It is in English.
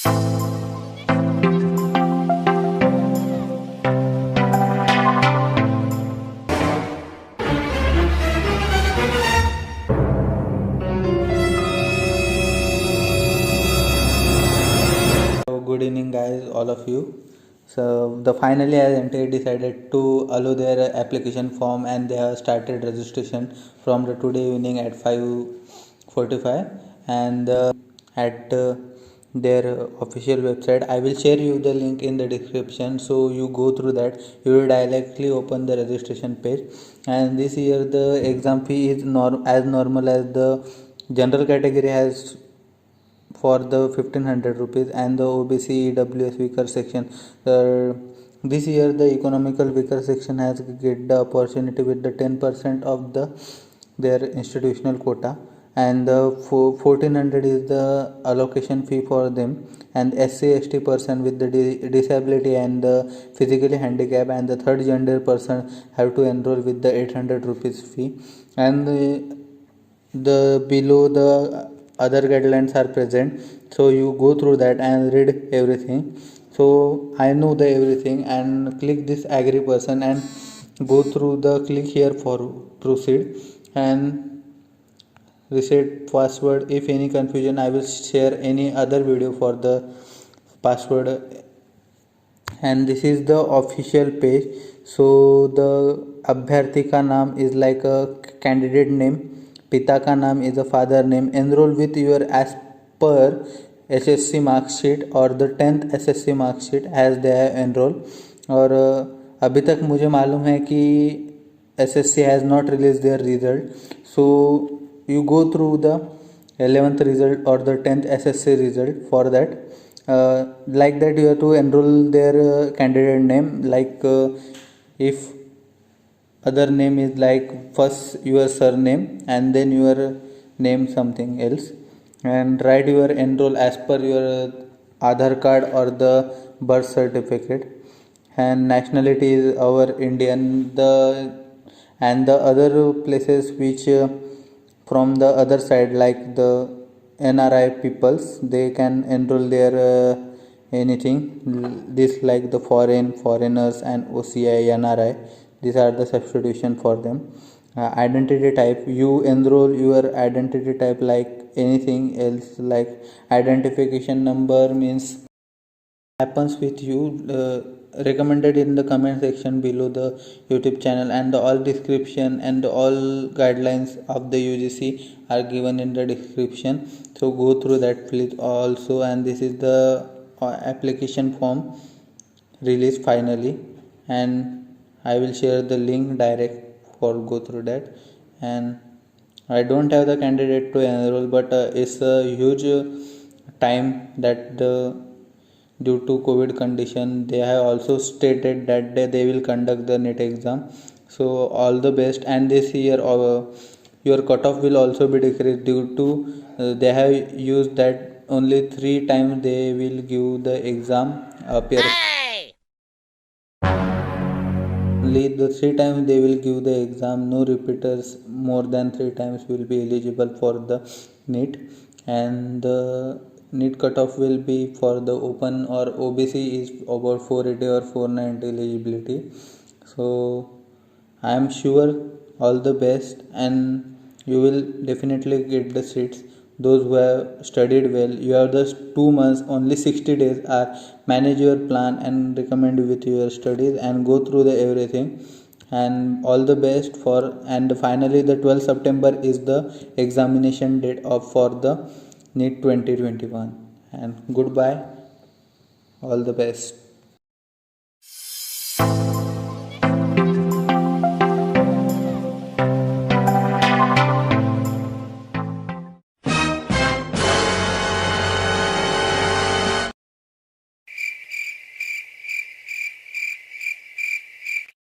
So good evening guys, all of you. So the finally has NTA decided to allow their application form, and they have started registration from the today evening at 5:45, and at their official website. I will share you the link in the description, so you go through that. You will directly open the registration page, and this year the exam fee is as normal as the general category has for the 1500 rupees, and the OBC EWS weaker section. This year the economical weaker section has get the opportunity with the 10% of their institutional quota, and the 1400 is the allocation fee for them, and SC/ST person with the disability and the physically handicapped and the third gender person have to enroll with the 800 rupees fee, and the below the other guidelines are present, so you go through that and read everything. So I know the everything, and click this agree person and go through the click here for proceed and reset password. If any confusion, I will share any other video for the password, and this is the official page. So the abhyarthi ka naam is like a candidate name, pita ka naam is a father name, enroll with your as per SSC mark sheet or the 10th SSC mark sheet as they have enroll. और अभी तक मुझे मालूम है कि SSC has not released their result, so you go through the 11th result or the 10th SSC result. For that, like that you have to enroll their candidate name, like if other name is like first your surname and then your name something else, and write your enroll as per your Aadhaar card or the birth certificate, and nationality is our Indian. And the other places which from the other side, like the NRI peoples, they can enroll their anything, this like the foreigners and OCI NRI, these are the substitution for them. Identity type, you enroll your identity type like anything else, like identification number means happens with you, recommended in the comment section below the YouTube channel, and the all description and all guidelines of the UGC are given in the description, so go through that please also. And this is the application form released finally, and I will share the link direct for go through that. And I don't have the candidate to enroll, but it's a huge time that the due to COVID condition they have also stated that they will conduct the NET exam. So all the best, and this year your cutoff will also be decreased due to they have used that only 3 times they will give the exam appear. Only the 3 times they will give the exam, no repeaters more than 3 times will be eligible for the NET, and the NET cutoff will be for the open or OBC is about 480 or 490 eligibility. So I am sure all the best, and you will definitely get the seats. Those who have studied well, you have just 2 months, only 60 days are manage your plan and recommend with your studies and go through the everything, and all the best for. And finally the 12th September is the examination date of for the NET 2021, and goodbye, all the best.